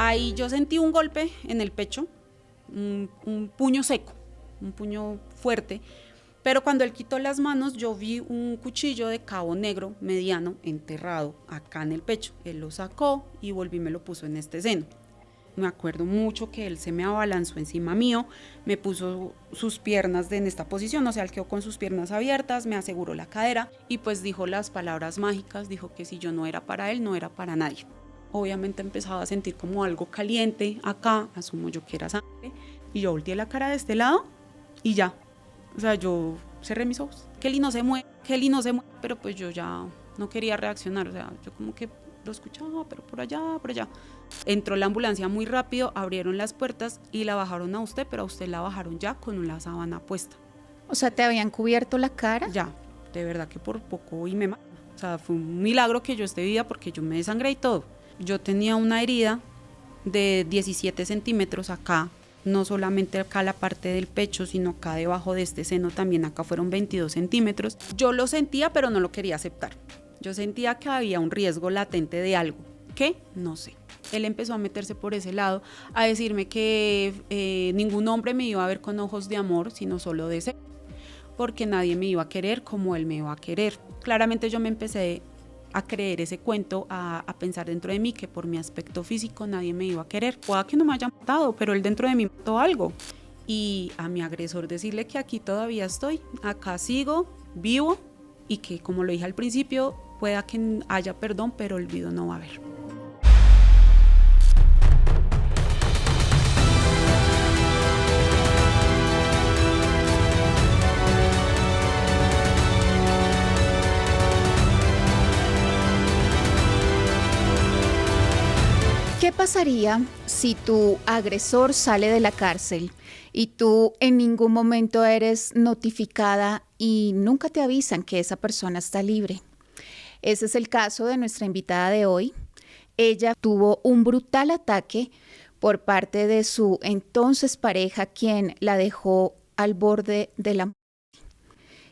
Ahí yo sentí un golpe en el pecho, un puño seco, un puño fuerte, pero cuando él quitó las manos yo vi un cuchillo de cabo negro mediano enterrado acá en el pecho. Él lo sacó y volvió y me lo puso en este seno. Me acuerdo mucho que él se me abalanzó encima mío, me puso sus piernas en esta posición, o sea, él quedó con sus piernas abiertas, me aseguró la cadera y pues dijo las palabras mágicas, dijo que si yo no era para él, no era para nadie. Obviamente empezaba a sentir como algo caliente acá, asumo yo que era sangre, y yo volteé la cara de este lado y ya, o sea, yo cerré mis ojos. Kelly no se mueve, Kelly no se mueve, pero pues yo ya no quería reaccionar, o sea, yo como que lo escuchaba, pero por allá, por allá. Entró la ambulancia muy rápido, abrieron las puertas y la bajaron a usted, pero a usted la bajaron ya con una sábana puesta. O sea, ¿te habían cubierto la cara? Ya, de verdad que por poco y me mata. O sea, fue un milagro que yo esté viva porque yo me desangré y todo. Yo tenía una herida de 17 centímetros acá, no solamente acá la parte del pecho, sino acá debajo de este seno también, acá fueron 22 centímetros. Yo lo sentía, pero no lo quería aceptar. Yo sentía que había un riesgo latente de algo. ¿Qué? No sé. Él empezó a meterse por ese lado, a decirme que ningún hombre me iba a ver con ojos de amor, sino solo de sexo, porque nadie me iba a querer como él me iba a querer. Claramente yo me empecé a creer ese cuento, a pensar dentro de mí que por mi aspecto físico nadie me iba a querer. Pueda que no me haya matado, pero él dentro de mí mató algo. Y a mi agresor decirle que aquí todavía estoy, acá sigo, vivo, y que, como lo dije al principio, pueda que haya perdón, pero olvido no va a haber. ¿Qué pasaría si tu agresor sale de la cárcel y tú en ningún momento eres notificada y nunca te avisan que esa persona está libre? Ese es el caso de nuestra invitada de hoy. Ella tuvo un brutal ataque por parte de su entonces pareja, quien la dejó al borde de la muerte.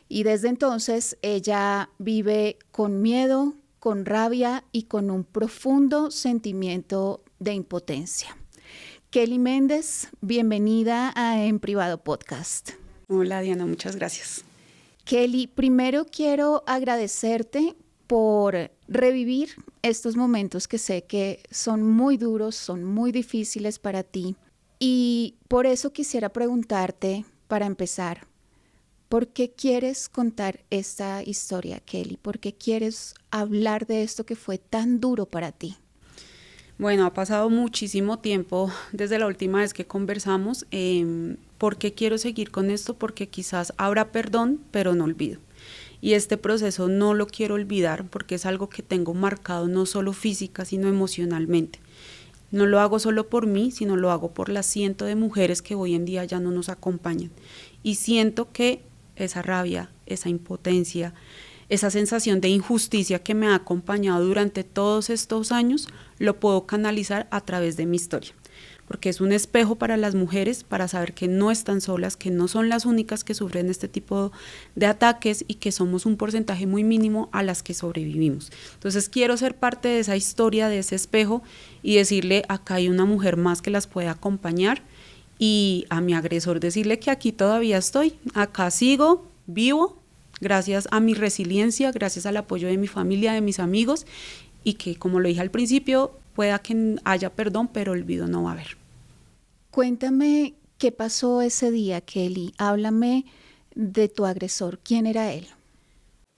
Y desde entonces ella vive con miedo, con rabia y con un profundo sentimiento de impotencia. Kelly Méndez, bienvenida a En Privado Podcast. Hola Diana, muchas gracias. Kelly, primero quiero agradecerte por revivir estos momentos que sé que son muy duros, son muy difíciles para ti. Y por eso quisiera preguntarte, para empezar, ¿por qué quieres contar esta historia, Kelly? ¿Por qué quieres hablar de esto que fue tan duro para ti? Bueno, ha pasado muchísimo tiempo desde la última vez que conversamos. ¿Por qué quiero seguir con esto? Porque quizás habrá perdón, pero no olvido. Y este proceso no lo quiero olvidar porque es algo que tengo marcado no solo física, sino emocionalmente. No lo hago solo por mí, sino lo hago por las cientos de mujeres que hoy en día ya no nos acompañan. Y siento que esa rabia, esa impotencia, esa sensación de injusticia que me ha acompañado durante todos estos años, lo puedo canalizar a través de mi historia. Porque es un espejo para las mujeres, para saber que no están solas, que no son las únicas que sufren este tipo de ataques y que somos un porcentaje muy mínimo a las que sobrevivimos. Entonces quiero ser parte de esa historia, de ese espejo y decirle, acá hay una mujer más que las puede acompañar, y a mi agresor decirle que aquí todavía estoy, acá sigo, vivo, gracias a mi resiliencia, gracias al apoyo de mi familia, de mis amigos, y que, como lo dije al principio, pueda que haya perdón, pero olvido no va a haber. Cuéntame qué pasó ese día, Kelly. Háblame de tu agresor. ¿Quién era él?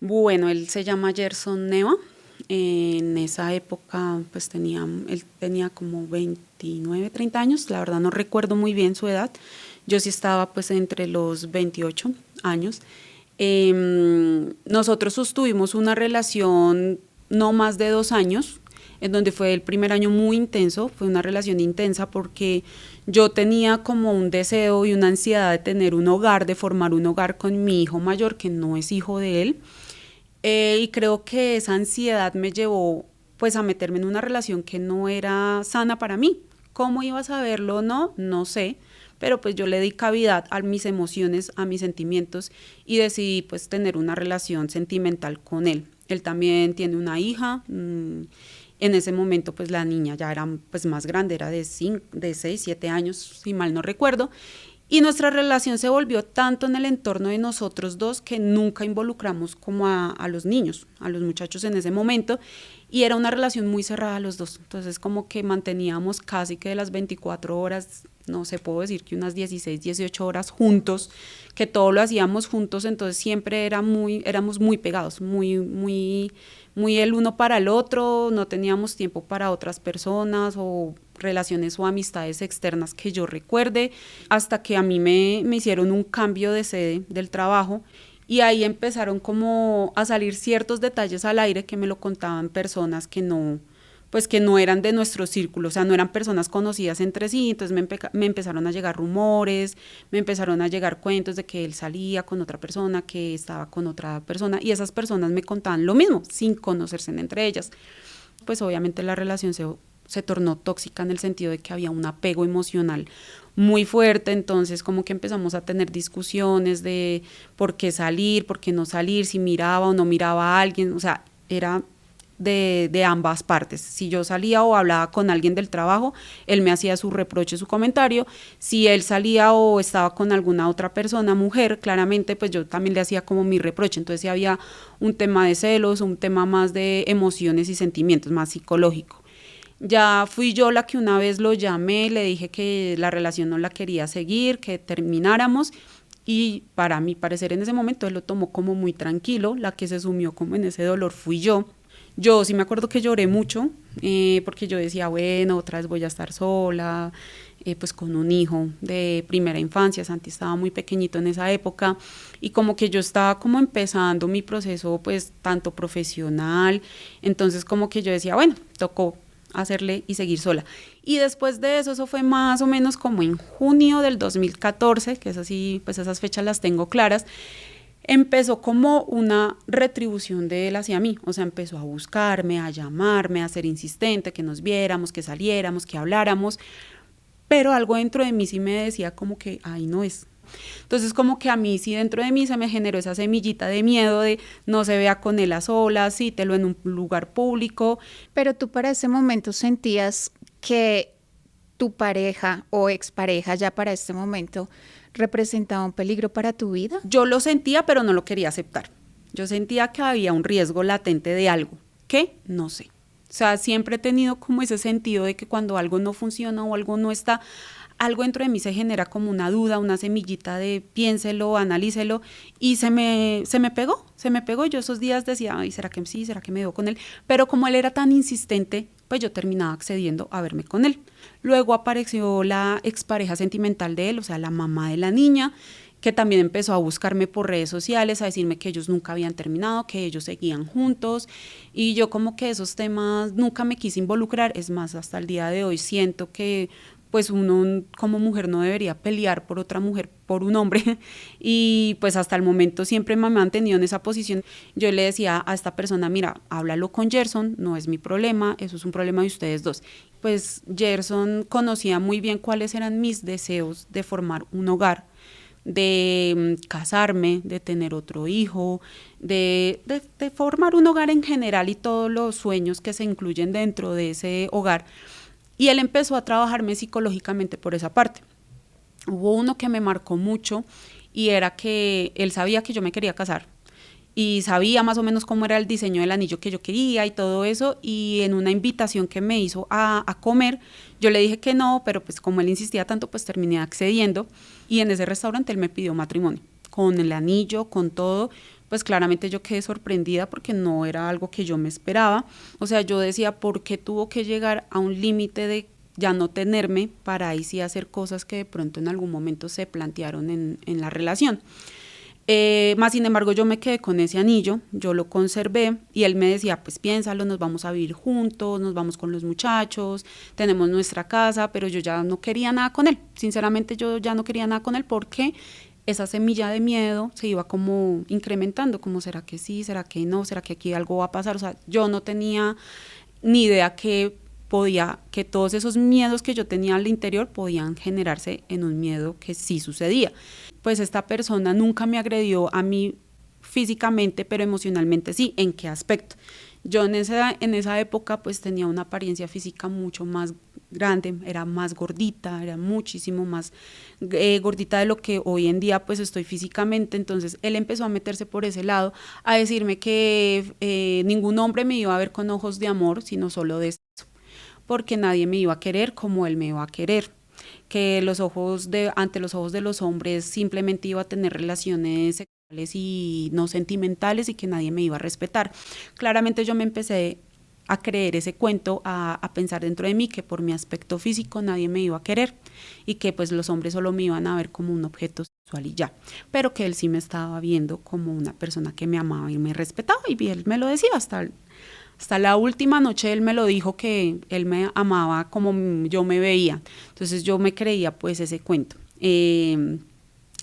Bueno, él se llama Gerson Neva. En esa época pues él tenía como 29, 30 años, la verdad no recuerdo muy bien su edad. Yo sí estaba pues entre los 28 años. Nosotros sostuvimos una relación no más de 2 años, en donde fue el primer año muy intenso, fue una relación intensa porque yo tenía como un deseo y una ansiedad de tener un hogar, de formar un hogar con mi hijo mayor, que no es hijo de él, y creo que esa ansiedad me llevó pues a meterme en una relación que no era sana para mí. ¿Cómo iba a saberlo o no? No sé, pero pues yo le di cavidad a mis emociones, a mis sentimientos y decidí pues tener una relación sentimental con él. Él también tiene una hija, En ese momento pues la niña ya era pues más grande, era de 6, 7 años, si mal no recuerdo. Y nuestra relación se volvió tanto en el entorno de nosotros dos que nunca involucramos como a los niños, a los muchachos en ese momento. Y era una relación muy cerrada a los dos. Entonces como que manteníamos casi que de las 24 horas, no sé, puedo decir que unas 16, 18 horas juntos, que todo lo hacíamos juntos. Entonces siempre éramos muy pegados, muy el uno para el otro. No teníamos tiempo para otras personas o relaciones o amistades externas que yo recuerde, hasta que a mí me hicieron un cambio de sede del trabajo y ahí empezaron como a salir ciertos detalles al aire que me lo contaban personas que no eran de nuestro círculo, o sea, no eran personas conocidas entre sí. Entonces me empezaron a llegar rumores, me empezaron a llegar cuentos de que él salía con otra persona, que estaba con otra persona, y esas personas me contaban lo mismo, sin conocerse entre ellas. Pues obviamente la relación se tornó tóxica en el sentido de que había un apego emocional muy fuerte. Entonces como que empezamos a tener discusiones de por qué salir, por qué no salir, si miraba o no miraba a alguien, o sea, era de ambas partes. Si yo salía o hablaba con alguien del trabajo, él me hacía su reproche, su comentario. Si él salía o estaba con alguna otra persona, mujer, claramente pues yo también le hacía como mi reproche. Entonces sí había un tema de celos, un tema más de emociones y sentimientos, más psicológico. Ya fui yo la que una vez lo llamé, le dije que la relación no la quería seguir, que termináramos, y para mi parecer en ese momento él lo tomó como muy tranquilo. La que se sumió como en ese dolor fui yo. Yo sí me acuerdo que lloré mucho, porque yo decía, bueno, otra vez voy a estar sola, pues con un hijo de primera infancia. Santi estaba muy pequeñito en esa época, y como que yo estaba como empezando mi proceso pues tanto profesional. Entonces como que yo decía, bueno, tocó hacerle y seguir sola. Y después de eso fue más o menos como en junio del 2014, que es así, pues esas fechas las tengo claras. Empezó como una retribución de él hacia mí, o sea, empezó a buscarme, a llamarme, a ser insistente, que nos viéramos, que saliéramos, que habláramos, pero algo dentro de mí sí me decía como que, ay, no es. Entonces como que a mí sí dentro de mí se me generó esa semillita de miedo de no se vea con él a solas, cítelo en un lugar público. Pero tú para ese momento sentías que tu pareja o expareja ya para este momento representaba un peligro para tu vida. Yo lo sentía, pero no lo quería aceptar. Yo sentía que había un riesgo latente de algo. ¿Qué? No sé. O sea, siempre he tenido como ese sentido de que cuando algo no funciona o algo no está, algo dentro de mí se genera como una duda, una semillita de piénselo, analícelo, y se me pegó. Yo esos días decía, ay, ¿será que sí? ¿Será que me veo con él? Pero como él era tan insistente, pues yo terminaba accediendo a verme con él. Luego apareció la expareja sentimental de él, o sea, la mamá de la niña, que también empezó a buscarme por redes sociales, a decirme que ellos nunca habían terminado, que ellos seguían juntos, y yo como que esos temas nunca me quise involucrar. Es más, hasta el día de hoy siento que pues uno como mujer no debería pelear por otra mujer, por un hombre, y pues hasta el momento siempre me he mantenido en esa posición. Yo le decía a esta persona, mira, háblalo con Gerson, no es mi problema, eso es un problema de ustedes dos. Pues Gerson conocía muy bien cuáles eran mis deseos de formar un hogar, de casarme, de tener otro hijo, de formar un hogar en general y todos los sueños que se incluyen dentro de ese hogar. Y él empezó a trabajarme psicológicamente por esa parte. Hubo uno que me marcó mucho, y era que él sabía que yo me quería casar y sabía más o menos cómo era el diseño del anillo que yo quería y todo eso, y en una invitación que me hizo a comer, yo le dije que no, pero pues como él insistía tanto, pues terminé accediendo, y en ese restaurante él me pidió matrimonio, con el anillo, con todo. Pues claramente yo quedé sorprendida porque no era algo que yo me esperaba. O sea, yo decía, ¿por qué tuvo que llegar a un límite de ya no tenerme para ahí sí hacer cosas que de pronto en algún momento se plantearon en la relación? Más sin embargo, yo me quedé con ese anillo, yo lo conservé, y él me decía, pues piénsalo, nos vamos a vivir juntos, nos vamos con los muchachos, tenemos nuestra casa, pero yo ya no quería nada con él. Sinceramente, yo ya no quería nada con él porque esa semilla de miedo se iba como incrementando, como ¿será que sí? ¿Será que no? ¿Será que aquí algo va a pasar? O sea, yo no tenía ni idea que todos esos miedos que yo tenía al interior podían generarse en un miedo que sí sucedía. Pues esta persona nunca me agredió a mí físicamente, pero emocionalmente sí. ¿En qué aspecto? Yo en esa época pues tenía una apariencia física mucho más grande, era más gordita, era muchísimo más gordita de lo que hoy en día pues estoy físicamente. Entonces él empezó a meterse por ese lado, a decirme que ningún hombre me iba a ver con ojos de amor, sino solo de sexo, porque nadie me iba a querer como él me iba a querer, que ante los ojos de los hombres simplemente iba a tener relaciones sexuales y no sentimentales y que nadie me iba a respetar. Claramente yo me empecé a creer ese cuento, a pensar dentro de mí que por mi aspecto físico nadie me iba a querer y que pues los hombres solo me iban a ver como un objeto sexual y ya, pero que él sí me estaba viendo como una persona que me amaba y me respetaba, y él me lo decía hasta la última noche. Él me lo dijo, que él me amaba como yo me veía. Entonces yo me creía pues ese cuento.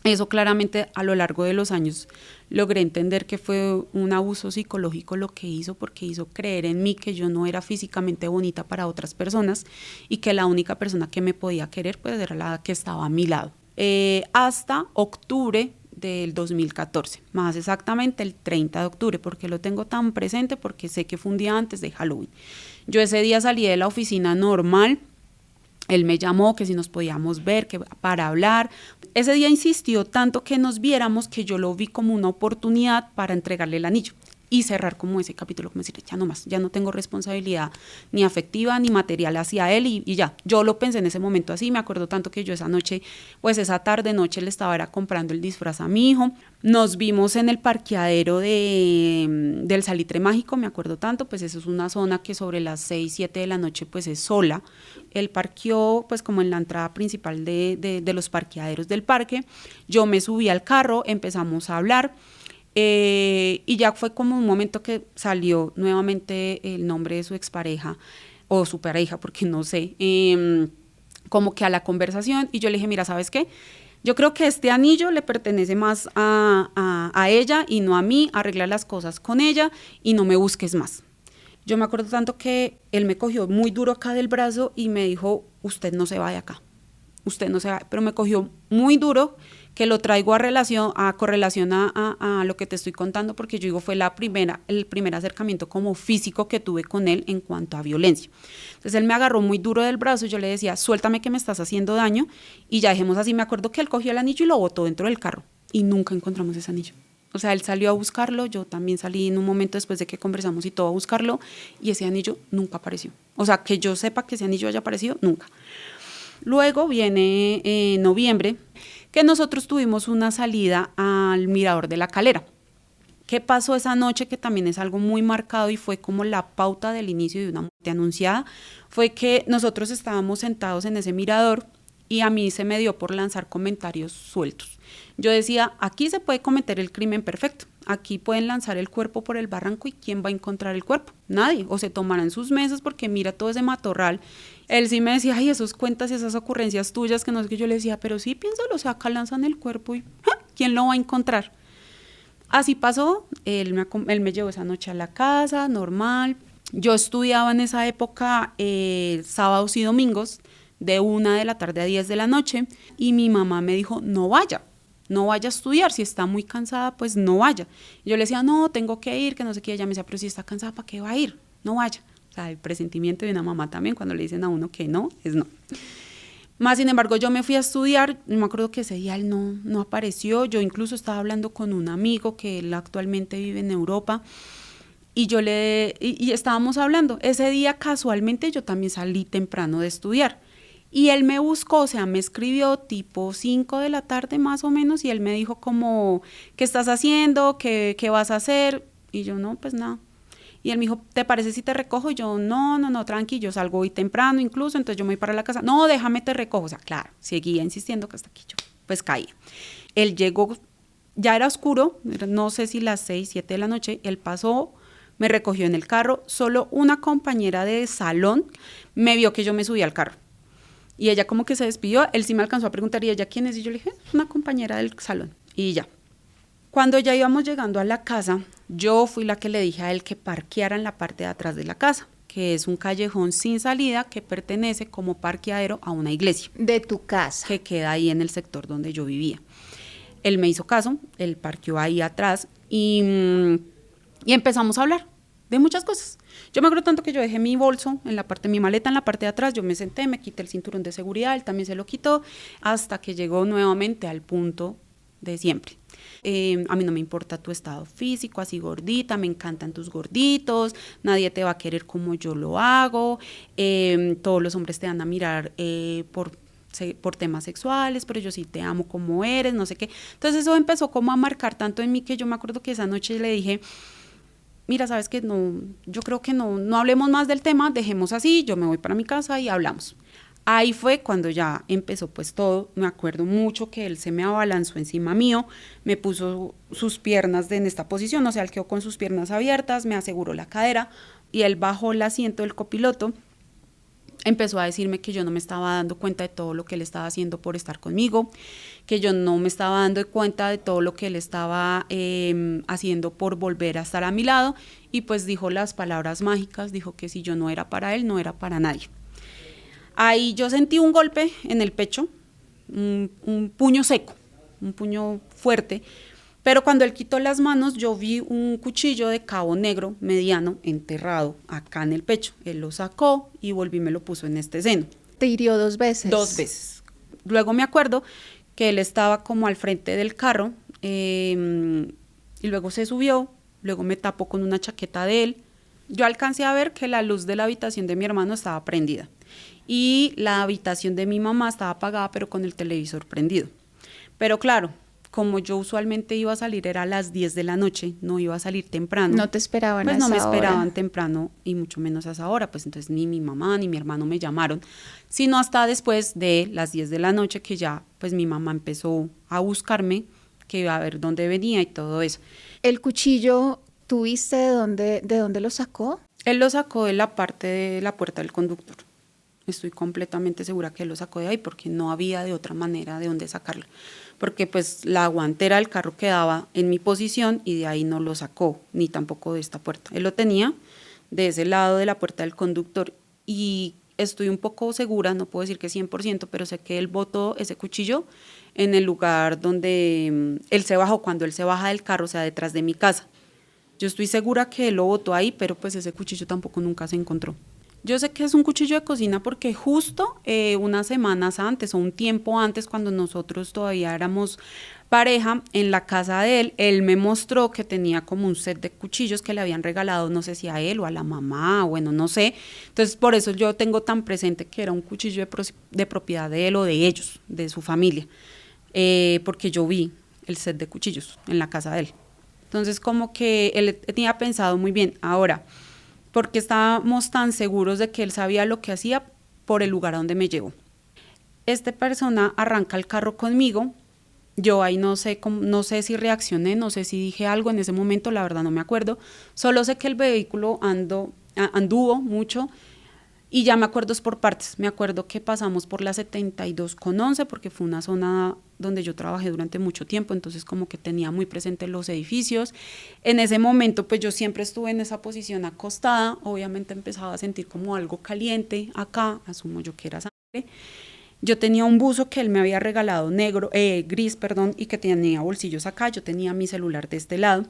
Eso claramente a lo largo de los años logré entender que fue un abuso psicológico lo que hizo, porque hizo creer en mí que yo no era físicamente bonita para otras personas y que la única persona que me podía querer pues era la que estaba a mi lado. Hasta octubre del 2014, más exactamente el 30 de octubre, porque lo tengo tan presente, porque sé que fue un día antes de Halloween. Yo ese día salí de la oficina normal, él me llamó que si nos podíamos ver, que para hablar. Ese día insistió tanto que nos viéramos que yo lo vi como una oportunidad para entregarle el anillo y cerrar como ese capítulo, como decir, ya no más, ya no tengo responsabilidad ni afectiva ni material hacia él y ya. Yo lo pensé en ese momento así. Me acuerdo tanto que yo esa noche, pues esa tarde noche le estaba comprando el disfraz a mi hijo. Nos vimos en el parqueadero del Salitre Mágico, me acuerdo tanto, pues eso es una zona que sobre las 6, 7 de la noche pues es sola. Él parqueó pues como en la entrada principal de los parqueaderos del parque. Yo me subí al carro, empezamos a hablar. Y ya fue como un momento que salió nuevamente el nombre de su expareja o su pareja, porque no sé, como que a la conversación, y yo le dije, mira, ¿sabes qué? Yo creo que este anillo le pertenece más a ella y no a mí. Arregla las cosas con ella y no me busques más. Yo me acuerdo tanto que él me cogió muy duro acá del brazo y me dijo, usted no se va de acá, usted no se va, pero me cogió muy duro, que lo traigo a correlación a lo que te estoy contando, porque yo digo, fue el primer acercamiento como físico que tuve con él en cuanto a violencia. Entonces él me agarró muy duro del brazo, yo le decía, suéltame que me estás haciendo daño, y ya dejemos así. Me acuerdo que él cogió el anillo y lo botó dentro del carro, y nunca encontramos ese anillo. O sea, él salió a buscarlo, yo también salí en un momento después de que conversamos y todo a buscarlo, y ese anillo nunca apareció. O sea, que yo sepa que ese anillo haya aparecido, nunca. Luego viene noviembre, que nosotros tuvimos una salida al Mirador de la Calera. ¿Qué pasó esa noche? Que también es algo muy marcado y fue como la pauta del inicio de una muerte anunciada. Fue que nosotros estábamos sentados en ese mirador y a mí se me dio por lanzar comentarios sueltos. Yo decía, aquí se puede cometer el crimen perfecto. Aquí pueden lanzar el cuerpo por el barranco y ¿quién va a encontrar el cuerpo? Nadie. O se tomarán sus mesas porque mira todo ese matorral. Él sí me decía, ay, esos cuentas y esas ocurrencias tuyas, que no es que yo le decía, pero sí, piénsalo, o sea, acá lanzan el cuerpo y ¿quién lo va a encontrar? Así pasó. Él me llevó esa noche a la casa, normal. Yo estudiaba en esa época sábados y domingos, de 1 de la tarde a 10 de la noche, y mi mamá me dijo, no vaya a estudiar, si está muy cansada, pues no vaya. Y yo le decía, no, tengo que ir, que no sé qué. Ella me decía, pero si está cansada, ¿para qué va a ir? No vaya. O sea, el presentimiento de una mamá también, cuando le dicen a uno que no, es no. Más sin embargo, yo me fui a estudiar, y me acuerdo que ese día él no apareció. Yo incluso estaba hablando con un amigo que él actualmente vive en Europa, y y estábamos hablando. Ese día casualmente yo también salí temprano de estudiar. Y él me buscó, o sea, me escribió tipo 5 de la tarde más o menos, y él me dijo como, ¿qué estás haciendo? ¿Qué vas a hacer? Y yo, no, pues nada. Y él me dijo, ¿te parece si te recojo? Y yo, no, tranqui, yo salgo hoy temprano incluso, entonces yo me voy para la casa. No, déjame, te recojo. O sea, claro, seguía insistiendo que hasta aquí yo, pues caía. Él llegó, ya era oscuro, no sé si las 6, 7 de la noche, él pasó, me recogió en el carro. Solo una compañera de salón me vio que yo me subí al carro. Y ella como que se despidió. Él sí me alcanzó a preguntar, ¿y ella quién es? Y yo le dije, es una compañera del salón. Y ya. Cuando ya íbamos llegando a la casa, yo fui la que le dije a él que parqueara en la parte de atrás de la casa, que es un callejón sin salida que pertenece como parqueadero a una iglesia. De tu casa. Que queda ahí en el sector donde yo vivía. Él me hizo caso, él parqueó ahí atrás y empezamos a hablar. de muchas cosas. Yo me acuerdo tanto que yo dejé mi bolso en la parte, mi maleta en la parte de atrás, yo me senté, me quité el cinturón de seguridad, él también se lo quitó, hasta que llegó nuevamente al punto de siempre. A mí no me importa tu estado físico, así gordita, me encantan tus gorditos, nadie te va a querer como yo lo hago, todos los hombres te van a mirar por temas sexuales, pero yo sí te amo como eres, no sé qué. Entonces eso empezó como a marcar tanto en mí que yo me acuerdo que esa noche le dije, mira, sabes que no, yo creo que no hablemos más del tema, dejemos así, yo me voy para mi casa y hablamos. Ahí fue cuando ya empezó pues todo, me acuerdo mucho que él se me abalanzó encima mío, me puso sus piernas en esta posición, o sea, él quedó con sus piernas abiertas, me aseguró la cadera y él bajó el asiento del copiloto, empezó a decirme que yo no me estaba dando cuenta de todo lo que él estaba haciendo por estar conmigo, que yo no me estaba dando cuenta de todo lo que él estaba haciendo por volver a estar a mi lado y pues dijo las palabras mágicas, dijo que si yo no era para él, no era para nadie. Ahí yo sentí un golpe en el pecho, un puño seco, un puño fuerte, pero cuando él quitó las manos yo vi un cuchillo de cabo negro mediano enterrado acá en el pecho. Él lo sacó y volví y me lo puso en este seno. ¿Te hirió 2 veces? 2 veces. Luego me acuerdo que él estaba como al frente del carro y luego se subió, luego me tapó con una chaqueta de él. Yo alcancé a ver que la luz de la habitación de mi hermano estaba prendida y la habitación de mi mamá estaba apagada pero con el televisor prendido. Pero claro, como yo usualmente iba a salir era a las 10 de la noche, no iba a salir temprano. No te esperaban pues a esa no me hora. esperaban temprano y mucho menos a esa hora, pues entonces ni mi mamá ni mi hermano me llamaron, sino hasta después de las 10 de la noche que ya pues mi mamá empezó a buscarme, que iba a ver dónde venía y todo eso. ¿El cuchillo tuviste de dónde lo sacó? Él lo sacó de la parte de la puerta del conductor. Estoy completamente segura que él lo sacó de ahí porque no había de otra manera de dónde sacarlo. Porque pues la guantera del carro quedaba en mi posición y de ahí no lo sacó, ni tampoco de esta puerta. Él lo tenía de ese lado de la puerta del conductor y estoy un poco segura, no puedo decir que 100%, pero sé que él botó ese cuchillo en el lugar donde él se bajó, cuando él se baja del carro, o sea, detrás de mi casa. Yo estoy segura que él lo botó ahí, pero pues ese cuchillo tampoco nunca se encontró. Yo sé que es un cuchillo de cocina porque justo unas semanas antes o un tiempo antes, cuando nosotros todavía éramos pareja, en la casa de él, él me mostró que tenía como un set de cuchillos que le habían regalado, no sé si a él o a la mamá, bueno, no sé. Entonces, por eso yo tengo tan presente que era un cuchillo de propiedad de él o de ellos, de su familia, porque yo vi el set de cuchillos en la casa de él. Entonces, como que él tenía pensado muy bien. Ahora, porque estábamos tan seguros de que él sabía lo que hacía por el lugar a donde me llevó. Esta persona arranca el carro conmigo, yo ahí no sé si reaccioné, no sé si dije algo en ese momento, la verdad no me acuerdo, solo sé que el vehículo anduvo mucho y ya me acuerdo es por partes, me acuerdo que pasamos por la 72 con 11 porque fue una zona donde yo trabajé durante mucho tiempo, entonces como que tenía muy presente los edificios. En ese momento pues yo siempre estuve en esa posición acostada, obviamente empezaba a sentir como algo caliente acá, asumo yo que era sangre. Yo tenía un buzo que él me había regalado gris, y que tenía bolsillos acá, yo tenía mi celular de este lado.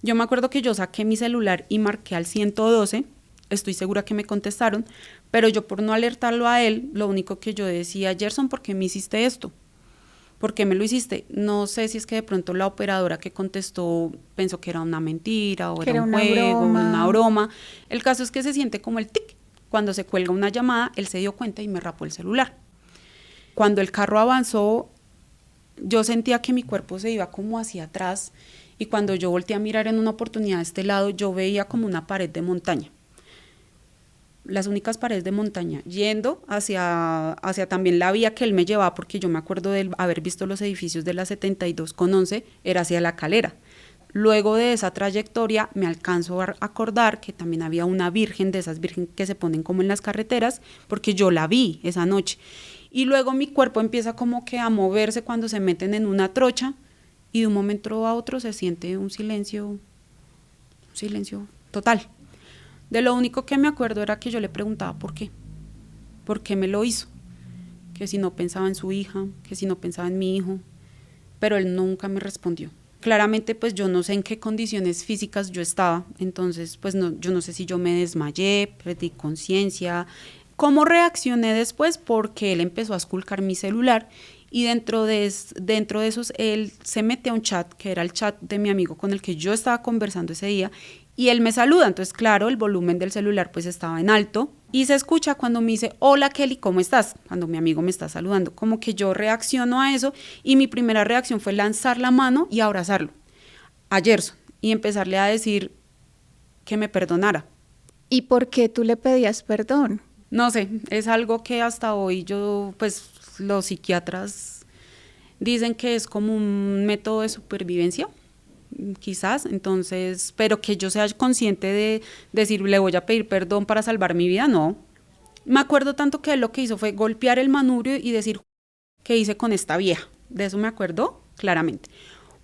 Yo me acuerdo que yo saqué mi celular y marqué al 112, estoy segura que me contestaron, pero yo por no alertarlo a él, lo único que yo decía, Gerson, ¿por qué me hiciste esto? ¿Por qué me lo hiciste? No sé si es que de pronto la operadora que contestó pensó que era una mentira o era un juego, una broma. El caso es que se siente como el tic. Cuando se cuelga una llamada, él se dio cuenta y me rapó el celular. Cuando el carro avanzó, yo sentía que mi cuerpo se iba como hacia atrás y cuando yo volteé a mirar en una oportunidad de este lado, yo veía como una pared de montaña. Las únicas paredes de montaña, yendo hacia también la vía que él me llevaba, porque yo me acuerdo de haber visto los edificios de la 72 con 11, era hacia La Calera. Luego de esa trayectoria me alcanzo a acordar que también había una virgen, de esas virgen que se ponen como en las carreteras, porque yo la vi esa noche. Y luego mi cuerpo empieza como que a moverse cuando se meten en una trocha y de un momento a otro se siente un silencio total. De lo único que me acuerdo era que yo le preguntaba por qué me lo hizo, que si no pensaba en su hija, que si no pensaba en mi hijo, pero él nunca me respondió. Claramente pues yo no sé en qué condiciones físicas yo estaba, entonces pues no, yo no sé si yo me desmayé, perdí conciencia. ¿Cómo reaccioné después? Porque él empezó a esculcar mi celular y dentro de esos él se mete a un chat, que era el chat de mi amigo con el que yo estaba conversando ese día, y él me saluda. Entonces, claro, el volumen del celular pues estaba en alto y se escucha cuando me dice, hola Kelly, ¿cómo estás? Cuando mi amigo me está saludando. Como que yo reacciono a eso y mi primera reacción fue lanzar la mano y abrazarlo a Gerson y empezarle a decir que me perdonara. ¿Y por qué tú le pedías perdón? No sé, es algo que hasta hoy pues los psiquiatras dicen que es como un método de supervivencia, quizás, entonces, pero que yo sea consciente de decir, le voy a pedir perdón para salvar mi vida, no. Me acuerdo tanto que él lo que hizo fue golpear el manubrio y decir, ¿qué hice con esta vieja? De eso me acuerdo claramente.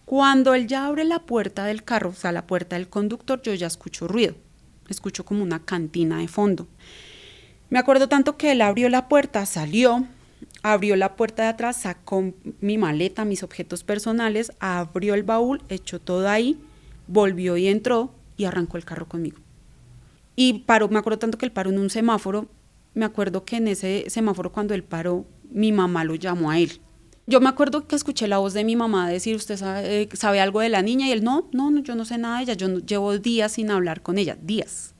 Cuando él ya abre la puerta del carro, o sea, la puerta del conductor, yo ya escucho ruido, escucho como una cantina de fondo. Me acuerdo tanto que él abrió la puerta, salió, abrió la puerta de atrás, sacó mi maleta, mis objetos personales, abrió el baúl, echó todo ahí, volvió y entró y arrancó el carro conmigo. Y paró, me acuerdo tanto que él paró en un semáforo, me acuerdo que en ese semáforo cuando él paró, mi mamá lo llamó a él. Yo me acuerdo que escuché la voz de mi mamá decir, ¿usted sabe algo de la niña? Y él, no, yo no sé nada de ella, yo llevo días sin hablar con ella, días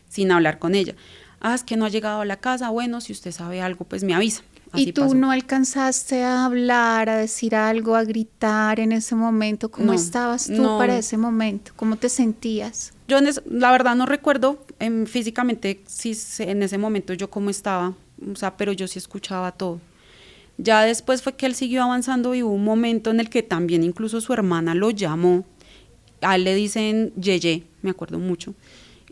sin hablar con ella. Es que no ha llegado a la casa, bueno, si usted sabe algo, pues me avisa. Así ¿Y tú pasó. No alcanzaste a hablar, a decir algo, a gritar en ese momento? ¿Cómo estabas tú para ese momento? ¿Cómo te sentías? Yo la verdad no recuerdo físicamente si en ese momento yo cómo estaba, o sea, pero yo sí escuchaba todo. Ya después fue que él siguió avanzando y hubo un momento en el que también incluso su hermana lo llamó. A él le dicen Yeye, me acuerdo mucho.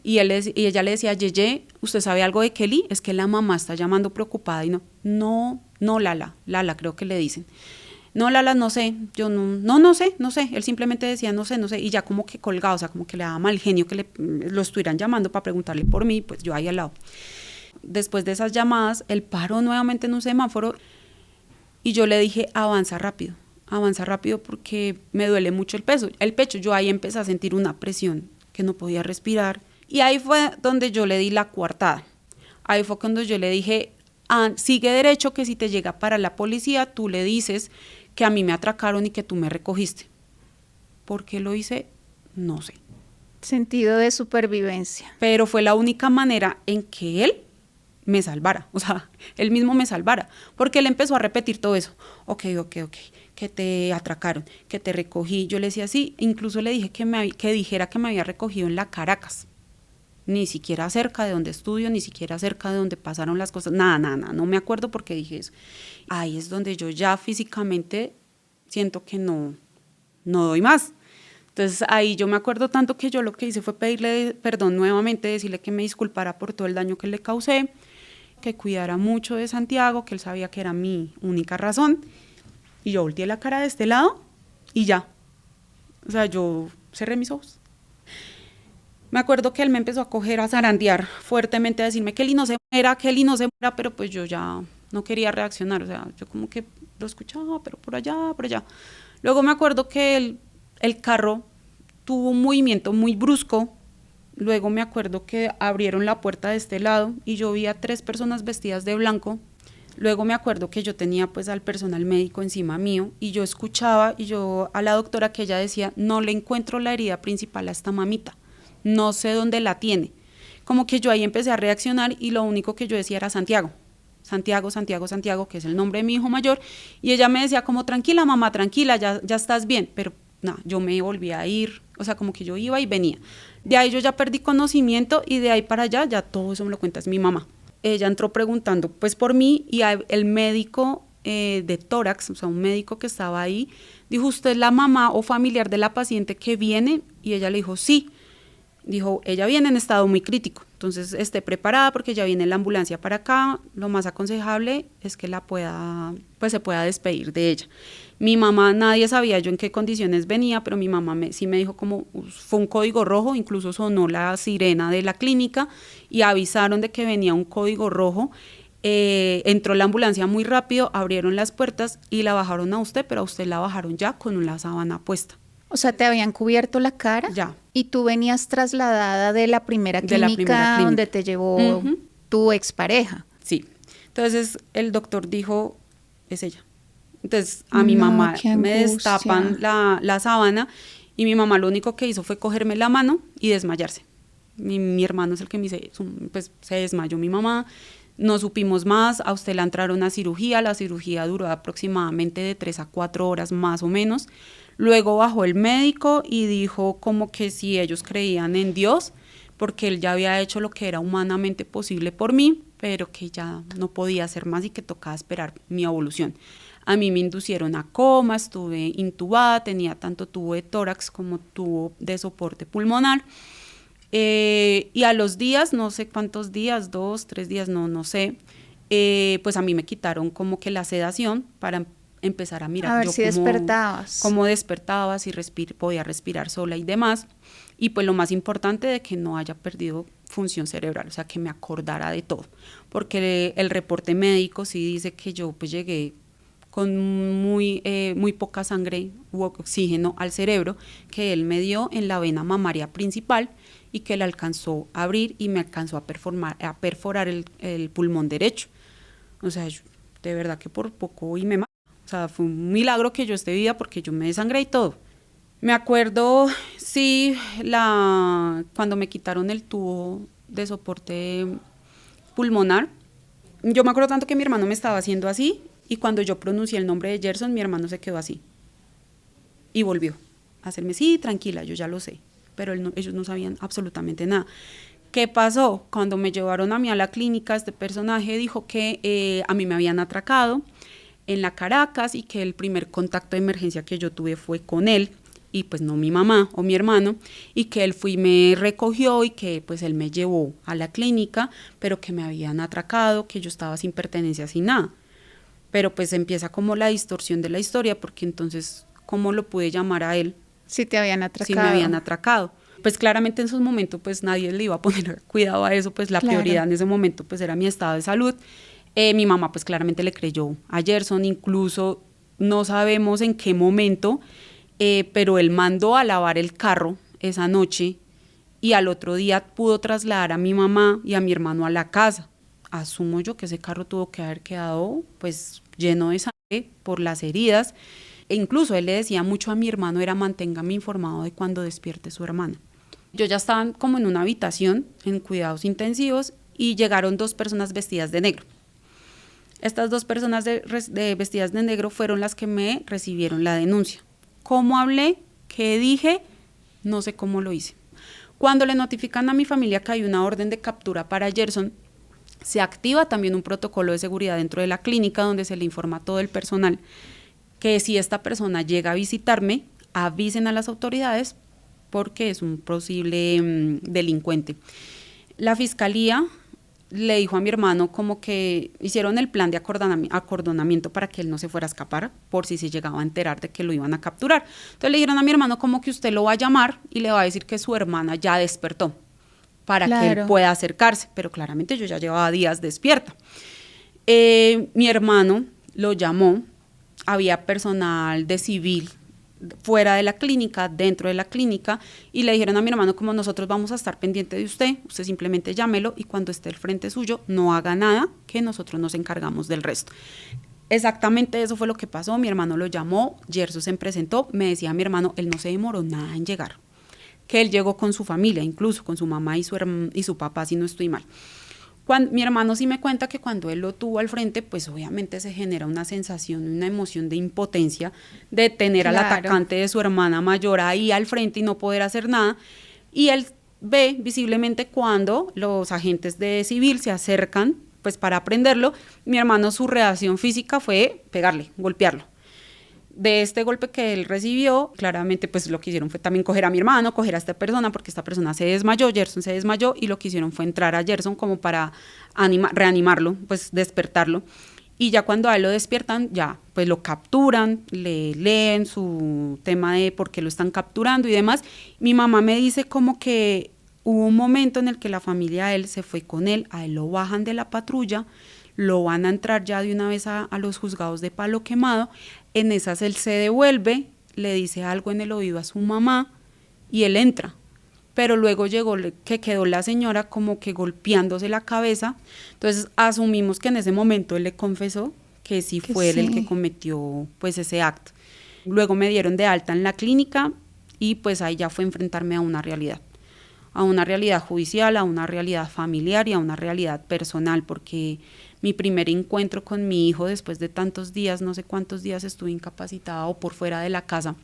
Y ella le decía, Yeye, ¿usted sabe algo de Kelly? Es que la mamá está llamando preocupada. Y no, Lala, creo que le dicen. No, Lala, no sé, yo no sé. Él simplemente decía, no sé. Y ya como que colgado, o sea, como que le daba mal genio que lo estuvieran llamando para preguntarle por mí, pues yo ahí al lado. Después de esas llamadas, él paró nuevamente en un semáforo y yo le dije, avanza rápido porque me duele mucho el pecho. Yo ahí empecé a sentir una presión que no podía respirar. Y ahí fue donde yo le di la coartada. Ahí fue cuando yo le dije, sigue derecho, que si te llega para la policía, tú le dices que a mí me atracaron y que tú me recogiste. ¿Por qué lo hice? No sé. Sentido de supervivencia. Pero fue la única manera en que él me salvara, o sea, él mismo me salvara, porque él empezó a repetir todo eso. Ok, que te atracaron, que te recogí. Yo le decía sí, incluso le dije que dijera que me había recogido en la Caracas. Ni siquiera cerca de donde estudio, ni siquiera cerca de donde pasaron las cosas, nada, no me acuerdo por qué dije eso. Ahí es donde yo ya físicamente siento que no doy más. Entonces ahí yo me acuerdo tanto que yo lo que hice fue pedirle perdón nuevamente, decirle que me disculpara por todo el daño que le causé, que cuidara mucho de Santiago, que él sabía que era mi única razón. Y yo volteé la cara de este lado y ya. O sea, yo cerré mis ojos. Me acuerdo que él me empezó a coger, a zarandear fuertemente, a decirme que Kelly no se muera, pero pues yo ya no quería reaccionar. O sea, yo como que lo escuchaba, pero por allá. Luego me acuerdo que el carro tuvo un movimiento muy brusco. Luego me acuerdo que abrieron la puerta de este lado y yo vi a 3 personas vestidas de blanco. Luego me acuerdo que yo tenía pues al personal médico encima mío y yo escuchaba y yo a la doctora que ella decía, no le encuentro la herida principal a esta mamita, no sé dónde la tiene. Como que yo ahí empecé a reaccionar y lo único que yo decía era Santiago, que es el nombre de mi hijo mayor, y ella me decía como tranquila mamá, tranquila, ya estás bien, pero no, yo me volví a ir, o sea, como que yo iba y venía. De ahí yo ya perdí conocimiento y de ahí para allá ya todo eso me lo cuenta es mi mamá. Ella entró preguntando pues por mí y el médico de tórax, o sea, un médico que estaba ahí, dijo, ¿usted es la mamá o familiar de la paciente que viene? Y ella le dijo, sí. Dijo, ella viene en estado muy crítico, entonces esté preparada porque ya viene la ambulancia para acá, lo más aconsejable es que se pueda despedir de ella. Mi mamá, nadie sabía yo en qué condiciones venía, pero mi mamá sí me dijo como fue un código rojo, incluso sonó la sirena de la clínica y avisaron de que venía un código rojo. Entró la ambulancia muy rápido, abrieron las puertas y la bajaron a usted, pero a usted la bajaron ya con una sábana puesta. O O sea, te habían cubierto la cara. Ya. Y tú venías trasladada de la primera clínica donde te llevó tu expareja. Sí. Entonces el doctor dijo, es ella. Entonces a mi mamá me destapan la sábana y mi mamá lo único que hizo fue cogerme la mano y desmayarse. Mi hermano es el que me dice, pues se desmayó mi mamá, no supimos más, a usted la entraron a cirugía, la cirugía duró aproximadamente de 3 a 4 horas más o menos. Luego bajó el médico y dijo como que si ellos creían en Dios, porque él ya había hecho lo que era humanamente posible por mí, pero que ya no podía hacer más y que tocaba esperar mi evolución. A mí me inducieron a coma, estuve intubada, tenía tanto tubo de tórax como tubo de soporte pulmonar. Y a los días, no sé cuántos días, 2, 3 días, no sé, pues a mí me quitaron como que la sedación para empezar a mirar. A ver si despertabas. Cómo despertaba, si podía respirar sola y demás. Y pues lo más importante de que no haya perdido función cerebral, o sea, que me acordara de todo. Porque el reporte médico sí dice que yo pues llegué con muy poca sangre u oxígeno al cerebro, que él me dio en la vena mamaria principal y que le alcanzó a abrir y me alcanzó a perforar el pulmón derecho. O sea, de verdad que por poco y me mató. O sea, fue un milagro que yo esté viva porque yo me desangré y todo. Me acuerdo, sí, cuando me quitaron el tubo de soporte pulmonar, yo me acuerdo tanto que mi hermano me estaba haciendo así y cuando yo pronuncié el nombre de Gerson, mi hermano se quedó así y volvió a hacerme, sí, tranquila, yo ya lo sé, pero ellos no sabían absolutamente nada. ¿Qué pasó? Cuando me llevaron a mí a la clínica, este personaje dijo que a mí me habían atracado en la Caracas y que el primer contacto de emergencia que yo tuve fue con él y pues no mi mamá o mi hermano, y que él fue y me recogió y que pues él me llevó a la clínica, pero que me habían atracado, que yo estaba sin pertenencia, sin nada. Pero pues empieza como la distorsión de la historia, porque entonces, ¿cómo lo pude llamar a él? Si te habían atracado. Si me habían atracado. Pues claramente en esos momentos pues nadie le iba a poner cuidado a eso, pues la prioridad en ese momento pues era mi estado de salud. Mi mamá pues claramente le creyó a Gerson, incluso no sabemos en qué momento, pero él mandó a lavar el carro esa noche y al otro día pudo trasladar a mi mamá y a mi hermano a la casa. Asumo yo que ese carro tuvo que haber quedado pues lleno de sangre por las heridas, e incluso él le decía mucho a mi hermano, era manténgame informado de cuando despierte su hermana. Yo ya estaba como en una habitación en cuidados intensivos y llegaron 2 personas vestidas de negro. Estas 2 personas vestidas de negro fueron las que me recibieron la denuncia. ¿Cómo hablé? ¿Qué dije? No sé cómo lo hice. Cuando le notifican a mi familia que hay una orden de captura para Gerson, se activa también un protocolo de seguridad dentro de la clínica donde se le informa a todo el personal que si esta persona llega a visitarme, avisen a las autoridades porque es un posible delincuente. La fiscalía le dijo a mi hermano como que hicieron el plan de acordonamiento para que él no se fuera a escapar por si se llegaba a enterar de que lo iban a capturar. Entonces le dijeron a mi hermano como que usted lo va a llamar y le va a decir que su hermana ya despertó para que él pueda acercarse, pero claramente yo ya llevaba días despierta. Mi hermano lo llamó, había personal de civil fuera de la clínica, dentro de la clínica, y le dijeron a mi hermano como nosotros vamos a estar pendiente de usted simplemente llámelo y cuando esté al frente suyo no haga nada, que nosotros nos encargamos del resto. Exactamente eso fue lo que pasó, mi hermano lo llamó, Gerson se presentó, me decía mi hermano, él no se demoró nada en llegar, que él llegó con su familia, incluso con su mamá y su papá, si no estoy mal. Mi hermano sí me cuenta que cuando él lo tuvo al frente, pues obviamente se genera una sensación, una emoción de impotencia de tener al atacante de su hermana mayor ahí al frente y no poder hacer nada. Y él ve visiblemente cuando los agentes de civil se acercan pues para prenderlo. Mi hermano, su reacción física fue pegarle, golpearlo. De este golpe que él recibió, claramente pues lo que hicieron fue también coger a mi hermano, coger a esta persona, porque esta persona se desmayó, Gerson se desmayó, y lo que hicieron fue entrar a Gerson como para reanimarlo, pues despertarlo. Y ya cuando a él lo despiertan, ya pues lo capturan, le leen su tema de por qué lo están capturando y demás. Mi mamá me dice como que hubo un momento en el que la familia de él se fue con él, a él lo bajan de la patrulla, lo van a entrar ya de una vez a los juzgados de Palo Quemado. En esas él se devuelve, le dice algo en el oído a su mamá y él entra. Pero luego llegó que quedó la señora como que golpeándose la cabeza. Entonces asumimos que en ese momento él le confesó que sí fue él el que cometió pues ese acto. Luego me dieron de alta en la clínica y pues ahí ya fue enfrentarme a una realidad judicial, a una realidad familiar y a una realidad personal, porque mi primer encuentro con mi hijo después de tantos días, no sé cuántos días estuve incapacitada o por fuera de la casa,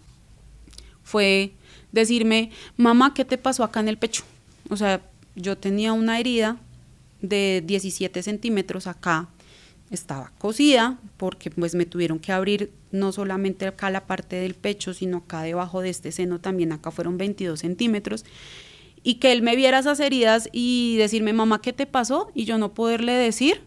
fue decirme, mamá, ¿qué te pasó acá en el pecho? O sea, yo tenía una herida de 17 centímetros acá, estaba cosida porque pues me tuvieron que abrir no solamente acá la parte del pecho, sino acá debajo de este seno también, acá fueron 22 centímetros, y que él me viera esas heridas y decirme, mamá, ¿qué te pasó? Y yo no poderle decir.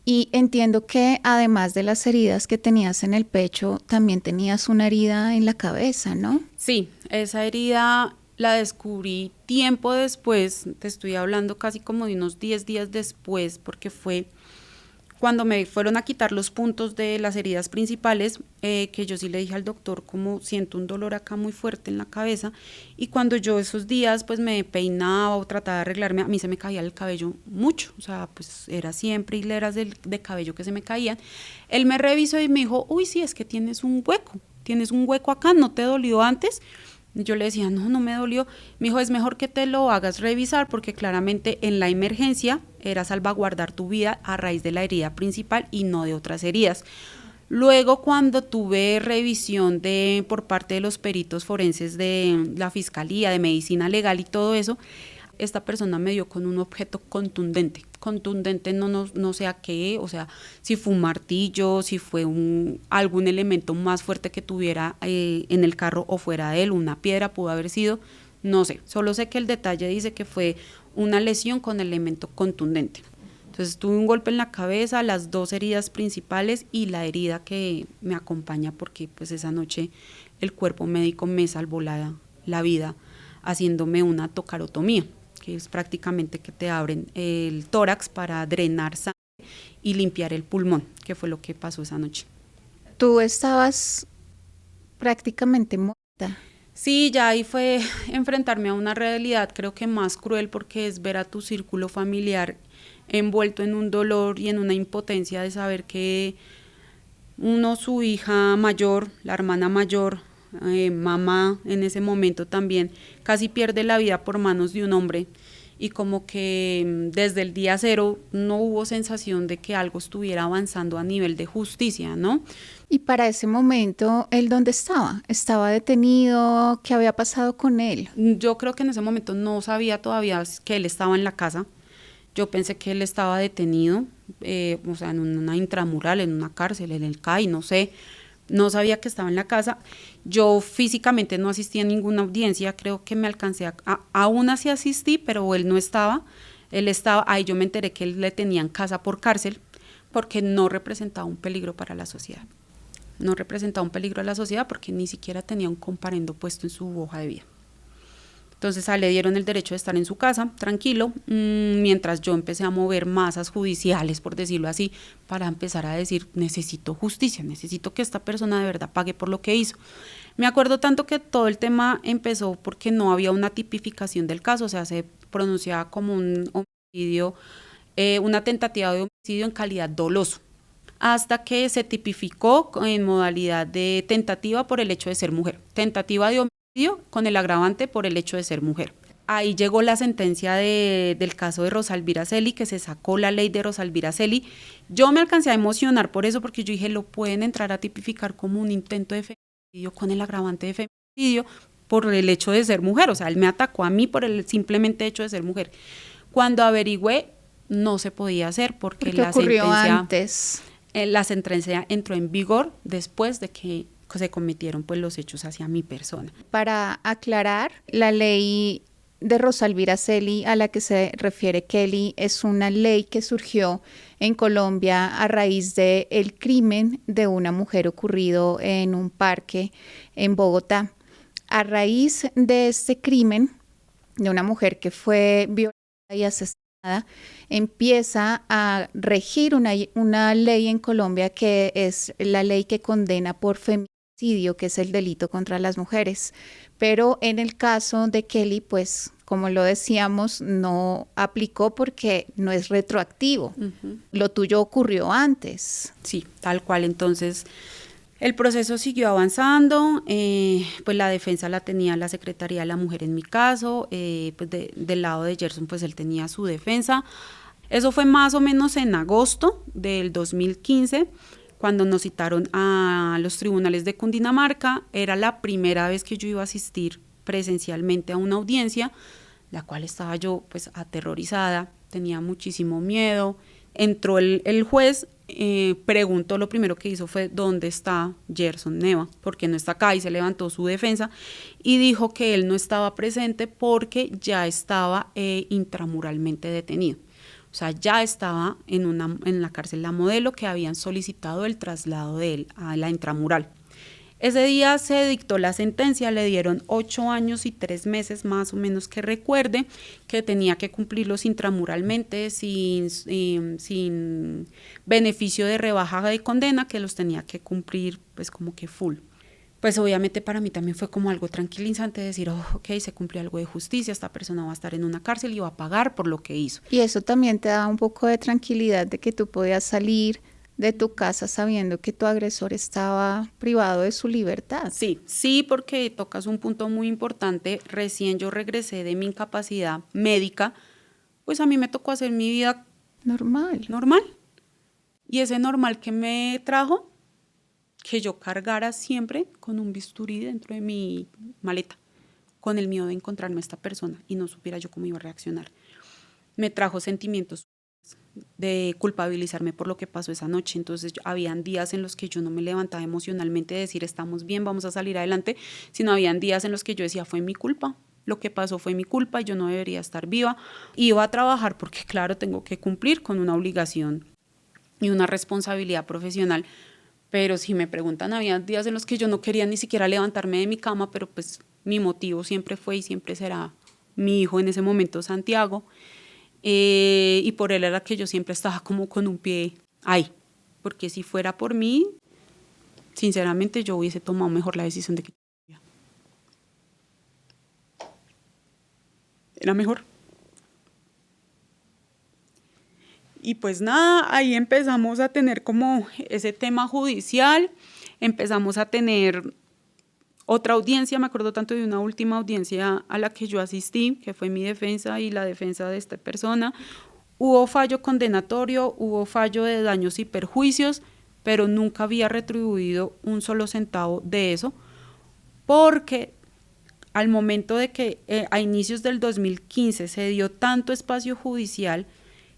Y entiendo que además de las heridas que tenías en el pecho, también tenías una herida en la cabeza, ¿no? Sí, esa herida la descubrí tiempo después, te estoy hablando casi como de unos 10 días después, porque fue cuando me fueron a quitar los puntos de las heridas principales, que yo sí le dije al doctor como siento un dolor acá muy fuerte en la cabeza, y cuando yo esos días pues me peinaba o trataba de arreglarme, a mí se me caía el cabello mucho, o sea, pues era siempre hileras de cabello que se me caían. Él me revisó y me dijo, uy, sí, es que tienes un hueco acá, ¿no te dolió antes? Yo le decía, no me dolió. Me dijo, es mejor que te lo hagas revisar porque claramente en la emergencia era salvaguardar tu vida a raíz de la herida principal y no de otras heridas. Luego, cuando tuve revisión por parte de los peritos forenses de la Fiscalía, de Medicina Legal y todo eso, esta persona me dio con un objeto contundente no sé a qué, o sea, si fue un martillo, si fue algún elemento más fuerte que tuviera en el carro o fuera de él, una piedra pudo haber sido, no sé, solo sé que el detalle dice que fue una lesión con elemento contundente. Entonces tuve un golpe en la cabeza, las 2 heridas principales y la herida que me acompaña porque pues esa noche el cuerpo médico me salvó la vida haciéndome una toracotomía, que es prácticamente que te abren el tórax para drenar sangre y limpiar el pulmón, que fue lo que pasó esa noche. Tú estabas prácticamente muerta. Sí, ya ahí fue enfrentarme a una realidad creo que más cruel porque es ver a tu círculo familiar envuelto en un dolor y en una impotencia de saber que su hija mayor, la hermana mayor, mamá en ese momento también, casi pierde la vida por manos de un hombre y como que desde el día cero no hubo sensación de que algo estuviera avanzando a nivel de justicia, ¿no? Y para ese momento, ¿él dónde estaba? ¿Estaba detenido? ¿Qué había pasado con él? Yo creo que en ese momento no sabía todavía que él estaba en la casa. Yo pensé que él estaba detenido, o sea, en una intramural, en una cárcel, en el CAI, no sé. No sabía que estaba en la casa. Yo físicamente no asistí a ninguna audiencia, creo que me alcancé aún así asistí, pero él no estaba. Él estaba, ahí yo me enteré que él le tenían casa por cárcel porque no representaba un peligro para la sociedad. No representaba un peligro a la sociedad porque ni siquiera tenía un comparendo puesto en su hoja de vida. Entonces le dieron el derecho de estar en su casa, tranquilo, mientras yo empecé a mover masas judiciales, por decirlo así, para empezar a decir, necesito justicia, necesito que esta persona de verdad pague por lo que hizo. Me acuerdo tanto que todo el tema empezó porque no había una tipificación del caso, o sea, se pronunciaba como un homicidio, una tentativa de homicidio en calidad doloso, hasta que se tipificó en modalidad de tentativa por el hecho de ser mujer, tentativa de homicidio con el agravante por el hecho de ser mujer. Ahí llegó la sentencia del caso de Rosalvira Celi, que se sacó la ley de Rosalvira Celi. Yo me alcancé a emocionar por eso, porque yo dije, lo pueden entrar a tipificar como un intento de feminicidio con el agravante de feminicidio por el hecho de ser mujer. O sea, él me atacó a mí por el simplemente hecho de ser mujer. Cuando averigüé, no se podía hacer porque la sentencia entró en vigor después de que se cometieron pues los hechos hacia mi persona. Para aclarar, la ley de Rosalvira Celi a la que se refiere Kelly es una ley que surgió en Colombia a raíz del crimen de una mujer ocurrido en un parque en Bogotá. A raíz de este crimen de una mujer que fue violada y asesinada, empieza a regir una ley en Colombia que es la ley que condena por feminicidio que es el delito contra las mujeres. Pero en el caso de Kelly, pues como lo decíamos, no aplicó porque no es retroactivo. Lo tuyo ocurrió antes. Sí, tal cual. Entonces, el proceso siguió avanzando, pues la defensa la tenía la Secretaría de la Mujer en mi caso, pues del lado de Gerson, pues él tenía su defensa. Eso fue más o menos en agosto del 2015, cuando nos citaron a los tribunales de Cundinamarca. Era la primera vez que yo iba a asistir presencialmente a una audiencia, la cual estaba yo pues aterrorizada, tenía muchísimo miedo. Entró el juez, preguntó, lo primero que hizo fue ¿dónde está Gerson Neva? ¿Por qué no está acá? Y se levantó su defensa y dijo que él no estaba presente porque ya estaba intramuralmente detenido. O sea, ya estaba en la cárcel La Modelo, que habían solicitado el traslado de él a la intramural. Ese día se dictó la sentencia, le dieron 8 años y 3 meses más o menos que recuerde, que tenía que cumplirlos intramuralmente sin beneficio de rebaja de condena, que los tenía que cumplir pues como que full. Pues obviamente para mí también fue como algo tranquilizante decir, ok, se cumplió algo de justicia, esta persona va a estar en una cárcel y va a pagar por lo que hizo. Y eso también te da un poco de tranquilidad de que tú podías salir de tu casa sabiendo que tu agresor estaba privado de su libertad. Sí, porque tocas un punto muy importante. Recién yo regresé de mi incapacidad médica, pues a mí me tocó hacer mi vida normal. Y ese normal que me trajo, que yo cargara siempre con un bisturí dentro de mi maleta, con el miedo de encontrarme a esta persona y no supiera yo cómo iba a reaccionar. Me trajo sentimientos de culpabilizarme por lo que pasó esa noche. Entonces habían días en los que yo no me levantaba emocionalmente de decir estamos bien, vamos a salir adelante, sino habían días en los que yo decía fue mi culpa, lo que pasó fue mi culpa, yo no debería estar viva. Iba a trabajar porque claro, tengo que cumplir con una obligación y una responsabilidad profesional, pero si me preguntan, había días en los que yo no quería ni siquiera levantarme de mi cama, pero pues mi motivo siempre fue y siempre será mi hijo en ese momento, Santiago. Y por él era que yo siempre estaba como con un pie ahí, porque si fuera por mí, sinceramente yo hubiese tomado mejor la decisión de que era mejor. Y pues nada, ahí empezamos a tener como ese tema judicial, empezamos a tener otra audiencia, me acuerdo tanto de una última audiencia a la que yo asistí, que fue mi defensa y la defensa de esta persona. Hubo fallo condenatorio, hubo fallo de daños y perjuicios, pero nunca había retribuido un solo centavo de eso, porque al momento de que a inicios del 2015 se dio tanto espacio judicial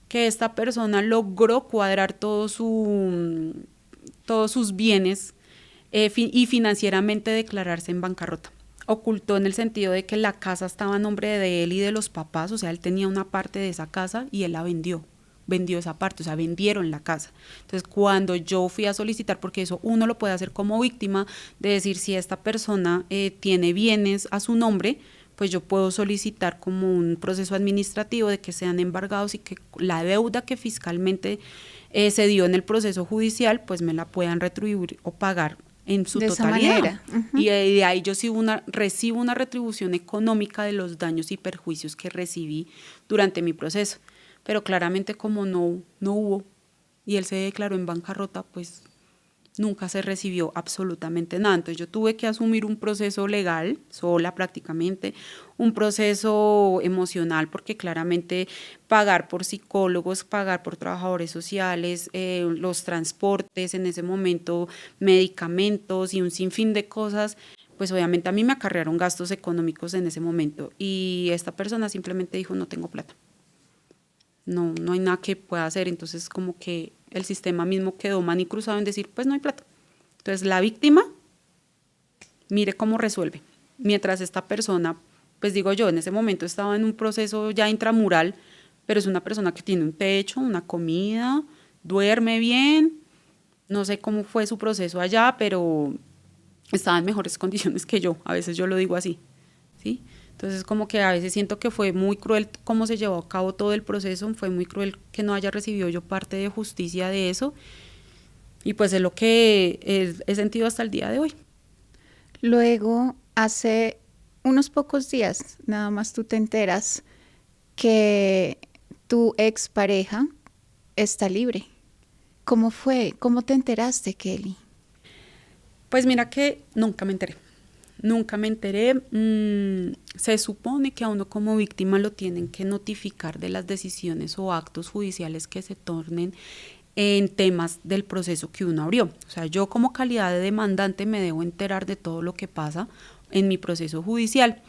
que esta persona logró cuadrar todos sus bienes y financieramente declararse en bancarrota. Ocultó en el sentido de que la casa estaba a nombre de él y de los papás, o sea, él tenía una parte de esa casa y él la vendió esa parte, o sea, vendieron la casa. Entonces, cuando yo fui a solicitar, porque eso uno lo puede hacer como víctima, de decir si esta persona tiene bienes a su nombre, pues yo puedo solicitar como un proceso administrativo de que sean embargados y que la deuda que fiscalmente se dio en el proceso judicial, pues me la puedan retribuir o pagar en su totalidad. Esa manera. Y de ahí yo recibo una retribución económica de los daños y perjuicios que recibí durante mi proceso. Pero claramente como no hubo y él se declaró en bancarrota, pues nunca se recibió absolutamente nada. Entonces yo tuve que asumir un proceso legal, sola prácticamente, un proceso emocional, porque claramente pagar por psicólogos, pagar por trabajadores sociales, los transportes en ese momento, medicamentos y un sinfín de cosas, pues obviamente a mí me acarrearon gastos económicos en ese momento. Y esta persona simplemente dijo, no tengo plata. No hay nada que pueda hacer. Entonces como que el sistema mismo quedó manicruzado en decir, pues no hay plata. Entonces la víctima, mire cómo resuelve. Mientras esta persona, pues digo yo, en ese momento estaba en un proceso ya intramural, pero es una persona que tiene un techo, una comida, duerme bien. No sé cómo fue su proceso allá, pero estaba en mejores condiciones que yo. A veces yo lo digo así, ¿sí? Entonces como que a veces siento que fue muy cruel cómo se llevó a cabo todo el proceso, fue muy cruel que no haya recibido yo parte de justicia de eso, y pues es lo que he sentido hasta el día de hoy. Luego, hace unos pocos días, nada más tú te enteras que tu expareja está libre. ¿Cómo fue? ¿Cómo te enteraste, Kelly? Pues mira que nunca me enteré. Nunca me enteré. Se supone que a uno como víctima lo tienen que notificar de las decisiones o actos judiciales que se tornen en temas del proceso que uno abrió. O sea, yo como calidad de demandante me debo enterar de todo lo que pasa en mi proceso judicial.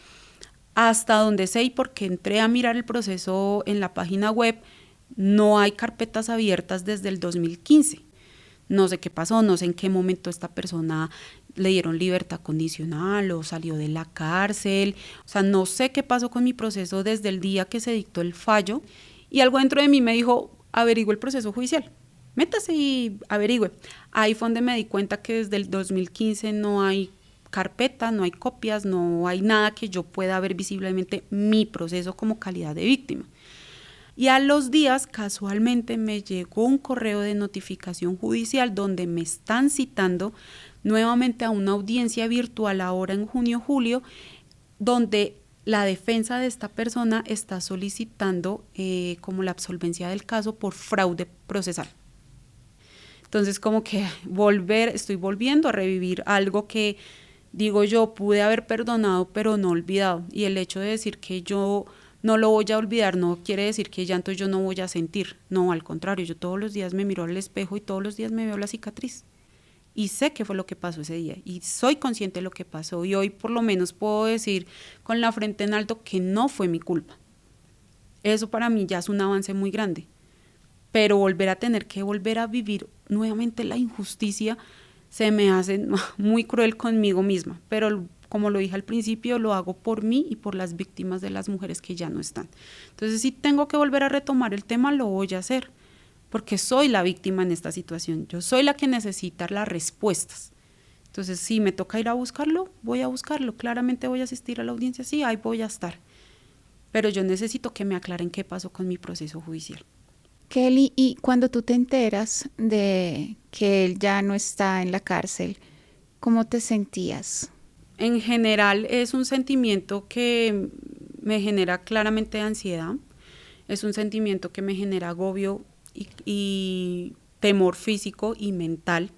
Hasta donde sé y porque entré a mirar el proceso en la página web, no hay carpetas abiertas desde el 2015. No sé qué pasó, no sé en qué momento esta persona le dieron libertad condicional o salió de la cárcel. O sea, no sé qué pasó con mi proceso desde el día que se dictó el fallo y algo dentro de mí me dijo, averigüe el proceso judicial. Métase y averigüe. Ahí fue donde me di cuenta que desde el 2015 no hay carpeta, no hay copias, no hay nada que yo pueda ver visiblemente mi proceso como calidad de víctima. Y a los días, casualmente, me llegó un correo de notificación judicial donde me están citando nuevamente a una audiencia virtual ahora en junio-julio, donde la defensa de esta persona está solicitando como la absolvencia del caso por fraude procesal. Entonces, como que estoy volviendo a revivir algo que, digo yo, pude haber perdonado, pero no olvidado. Y el hecho de decir que yo no lo voy a olvidar no quiere decir que ya entonces yo no voy a sentir. No, al contrario, yo todos los días me miro al espejo y todos los días me veo la cicatriz. Y sé qué fue lo que pasó ese día. Y soy consciente de lo que pasó. Y hoy por lo menos puedo decir con la frente en alto que no fue mi culpa. Eso para mí ya es un avance muy grande. Pero volver a tener que volver a vivir nuevamente la injusticia se me hace muy cruel conmigo misma, pero como lo dije al principio, lo hago por mí y por las víctimas de las mujeres que ya no están. Entonces, si tengo que volver a retomar el tema, lo voy a hacer, porque soy la víctima en esta situación, yo soy la que necesita las respuestas. Entonces, si me toca ir a buscarlo, voy a buscarlo, claramente voy a asistir a la audiencia, sí, ahí voy a estar, pero yo necesito que me aclaren qué pasó con mi proceso judicial. Kelly, y cuando tú te enteras de que él ya no está en la cárcel, ¿cómo te sentías? En general es un sentimiento que me genera claramente ansiedad, es un sentimiento que me genera agobio y temor físico y mental.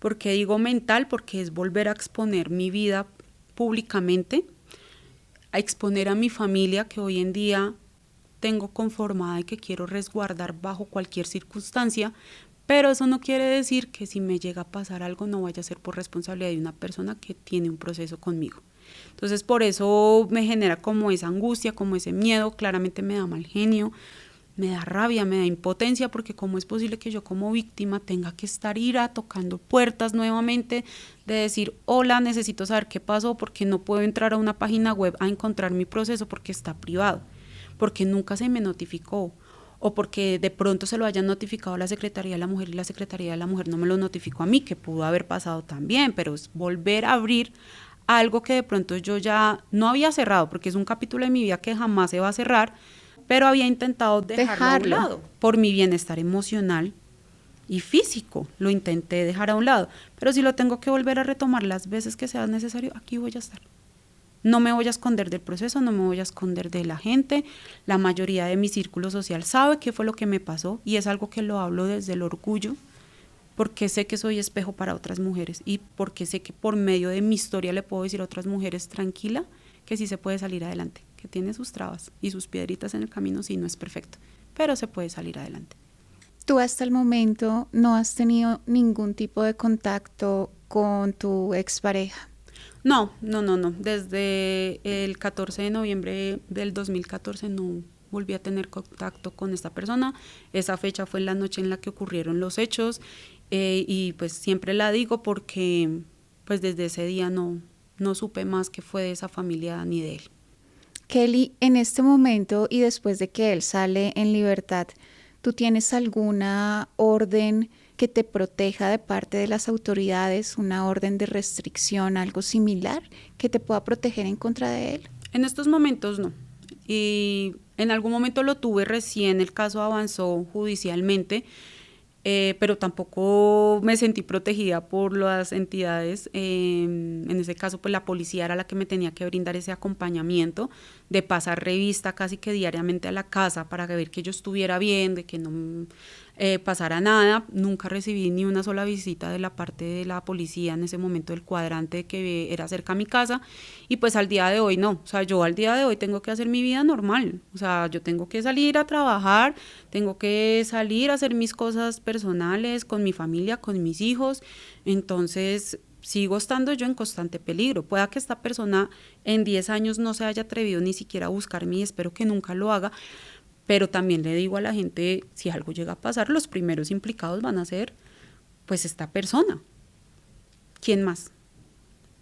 ¿Por qué digo mental? Porque es volver a exponer mi vida públicamente, a exponer a mi familia que hoy en día tengo conformada y que quiero resguardar bajo cualquier circunstancia, pero eso no quiere decir que si me llega a pasar algo no vaya a ser por responsabilidad de una persona que tiene un proceso conmigo. Entonces por eso me genera como esa angustia, como ese miedo, claramente me da mal genio, me da rabia, me da impotencia, porque cómo es posible que yo como víctima tenga que estar tocando puertas nuevamente, de decir, hola, necesito saber qué pasó, porque no puedo entrar a una página web a encontrar mi proceso porque está privado, porque nunca se me notificó, o porque de pronto se lo hayan notificado a la Secretaría de la Mujer y la Secretaría de la Mujer no me lo notificó a mí, que pudo haber pasado también, pero es volver a abrir algo que de pronto yo ya no había cerrado, porque es un capítulo de mi vida que jamás se va a cerrar, pero había intentado dejarlo a un lado por mi bienestar emocional y físico, lo intenté dejar a un lado, pero si lo tengo que volver a retomar las veces que sea necesario, aquí voy a estar. No me voy a esconder del proceso, no me voy a esconder de la gente. La mayoría de mi círculo social sabe qué fue lo que me pasó y es algo que lo hablo desde el orgullo, porque sé que soy espejo para otras mujeres y porque sé que por medio de mi historia le puedo decir a otras mujeres tranquila que sí se puede salir adelante, que tiene sus trabas y sus piedritas en el camino, sí no es perfecto, pero se puede salir adelante. Tú hasta el momento no has tenido ningún tipo de contacto con tu expareja. No. Desde el 14 de noviembre del 2014 no volví a tener contacto con esta persona. Esa fecha fue la noche en la que ocurrieron los hechos y pues siempre la digo porque pues desde ese día no supe más que fue de esa familia ni de él. Kelly, en este momento y después de que él sale en libertad, ¿tú tienes alguna orden que te proteja de parte de las autoridades, una orden de restricción, algo similar que te pueda proteger en contra de él? En estos momentos no. Y en algún momento lo tuve recién, el caso avanzó judicialmente pero tampoco me sentí protegida por las entidades. En ese caso, pues la policía era la que me tenía que brindar ese acompañamiento, de pasar revista casi que diariamente a la casa para ver que yo estuviera bien, de que no pasara nada. Nunca recibí ni una sola visita de la parte de la policía en ese momento del cuadrante que era cerca a mi casa, y pues al día de hoy no, o sea, yo al día de hoy tengo que hacer mi vida normal, o sea, yo tengo que salir a trabajar, tengo que salir a hacer mis cosas personales con mi familia, con mis hijos. Entonces sigo estando yo en constante peligro. Pueda que esta persona en 10 años no se haya atrevido ni siquiera a buscarme, y espero que nunca lo haga, pero también le digo a la gente, si algo llega a pasar, los primeros implicados van a ser pues esta persona. ¿Quién más?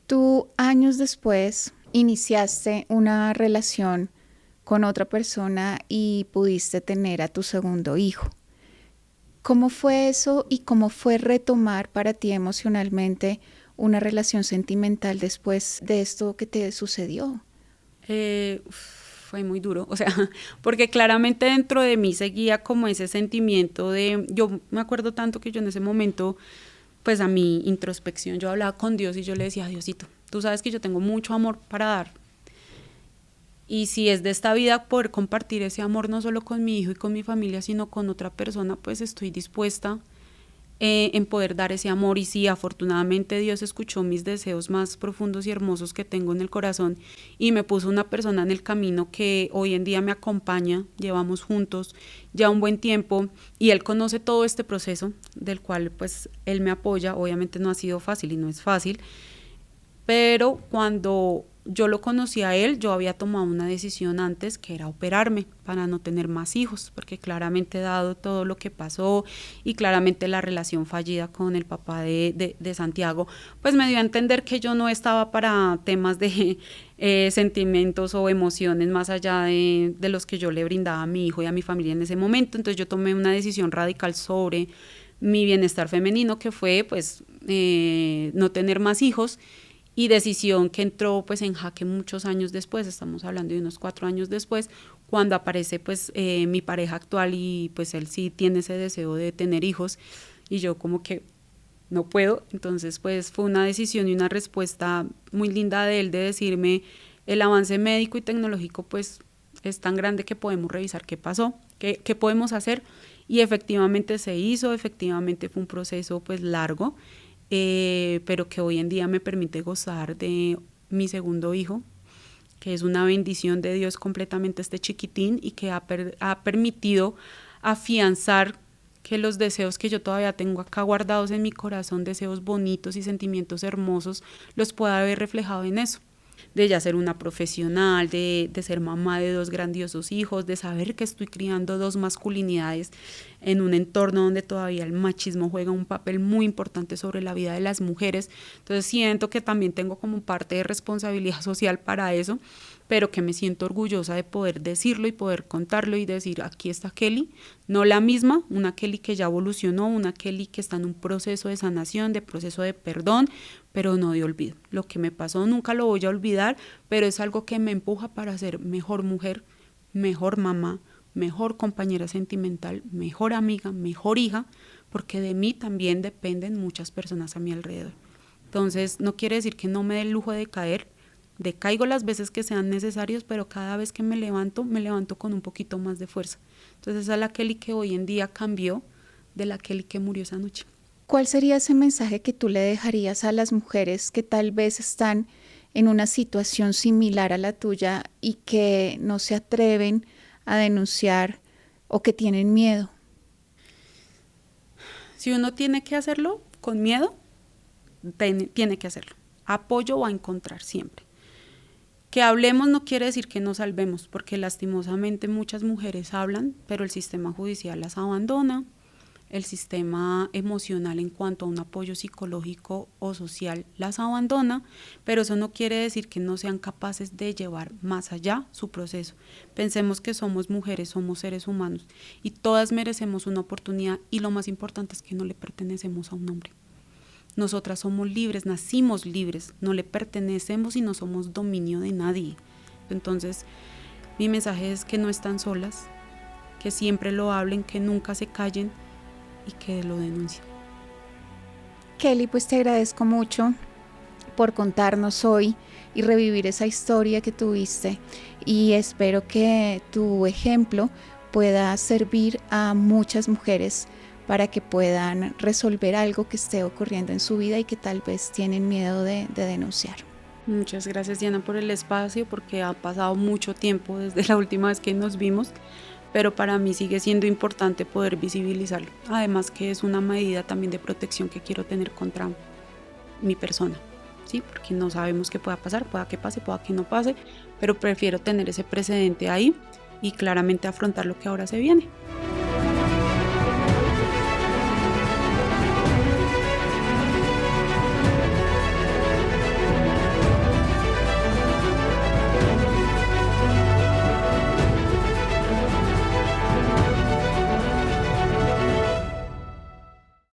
Tú años después iniciaste una relación con otra persona y pudiste tener a tu segundo hijo. ¿Cómo fue eso y cómo fue retomar para ti emocionalmente una relación sentimental después de esto que te sucedió? Fue muy duro, o sea, porque claramente dentro de mí seguía como ese sentimiento de, yo me acuerdo tanto que yo en ese momento, pues a mi introspección, yo hablaba con Dios y yo le decía, Diosito, tú sabes que yo tengo mucho amor para dar, y si es de esta vida poder compartir ese amor no solo con mi hijo y con mi familia, sino con otra persona, pues estoy dispuesta en poder dar ese amor. Y sí, afortunadamente Dios escuchó mis deseos más profundos y hermosos que tengo en el corazón, y me puso una persona en el camino que hoy en día me acompaña, llevamos juntos ya un buen tiempo, y él conoce todo este proceso del cual pues él me apoya. Obviamente no ha sido fácil y no es fácil, pero cuando yo lo conocí a él, yo había tomado una decisión antes, que era operarme para no tener más hijos, porque claramente dado todo lo que pasó y claramente la relación fallida con el papá de Santiago, pues me dio a entender que yo no estaba para temas de sentimientos o emociones más allá de los que yo le brindaba a mi hijo y a mi familia en ese momento. Entonces yo tomé una decisión radical sobre mi bienestar femenino, que fue pues no tener más hijos, y decisión que entró pues en jaque muchos años después, estamos hablando de unos 4 años después, cuando aparece pues mi pareja actual, y pues él sí tiene ese deseo de tener hijos y yo como que no puedo. Entonces pues fue una decisión y una respuesta muy linda de él, de decirme, el avance médico y tecnológico pues es tan grande que podemos revisar qué pasó, qué podemos hacer, y efectivamente se hizo. Efectivamente fue un proceso pues largo, pero que hoy en día me permite gozar de mi segundo hijo, que es una bendición de Dios completamente, este chiquitín, y que ha permitido afianzar que los deseos que yo todavía tengo acá guardados en mi corazón, deseos bonitos y sentimientos hermosos, los pueda ver reflejado en eso, de ya ser una profesional, de ser mamá de 2 grandiosos hijos, de saber que estoy criando 2 masculinidades en un entorno donde todavía el machismo juega un papel muy importante sobre la vida de las mujeres. Entonces siento que también tengo como parte de responsabilidad social para eso, pero que me siento orgullosa de poder decirlo y poder contarlo y decir, aquí está Kelly, no la misma, una Kelly que ya evolucionó, una Kelly que está en un proceso de sanación, de proceso de perdón, pero no de olvido. Lo que me pasó nunca lo voy a olvidar, pero es algo que me empuja para ser mejor mujer, mejor mamá, mejor compañera sentimental, mejor amiga, mejor hija, porque de mí también dependen muchas personas a mi alrededor. Entonces no quiere decir que no me dé el lujo de caer, decaigo las veces que sean necesarios, pero cada vez que me levanto con un poquito más de fuerza. Entonces esa es la Kelly que hoy en día cambió de la Kelly que murió esa noche. ¿Cuál sería ese mensaje que tú le dejarías a las mujeres que tal vez están en una situación similar a la tuya y que no se atreven a denunciar o que tienen miedo? Si uno tiene que hacerlo con miedo, tiene que hacerlo. Apoyo va a encontrar siempre. Que hablemos no quiere decir que nos salvemos, porque lastimosamente muchas mujeres hablan, pero el sistema judicial las abandona, el sistema emocional en cuanto a un apoyo psicológico o social las abandona, pero eso no quiere decir que no sean capaces de llevar más allá su proceso. Pensemos que somos mujeres, somos seres humanos y todas merecemos una oportunidad, y lo más importante es que no le pertenecemos a un hombre. Nosotras somos libres, nacimos libres, no le pertenecemos y no somos dominio de nadie. Entonces, mi mensaje es que no están solas, que siempre lo hablen, que nunca se callen, y que lo denuncie. Kelly, pues te agradezco mucho por contarnos hoy y revivir esa historia que tuviste, y espero que tu ejemplo pueda servir a muchas mujeres para que puedan resolver algo que esté ocurriendo en su vida y que tal vez tienen miedo de denunciar. Muchas gracias, Diana, por el espacio, porque ha pasado mucho tiempo desde la última vez que nos vimos, pero para mí sigue siendo importante poder visibilizarlo. Además que es una medida también de protección que quiero tener contra mi persona, ¿sí? Porque no sabemos qué pueda pasar, pueda que pase, pueda que no pase, pero prefiero tener ese precedente ahí y claramente afrontar lo que ahora se viene.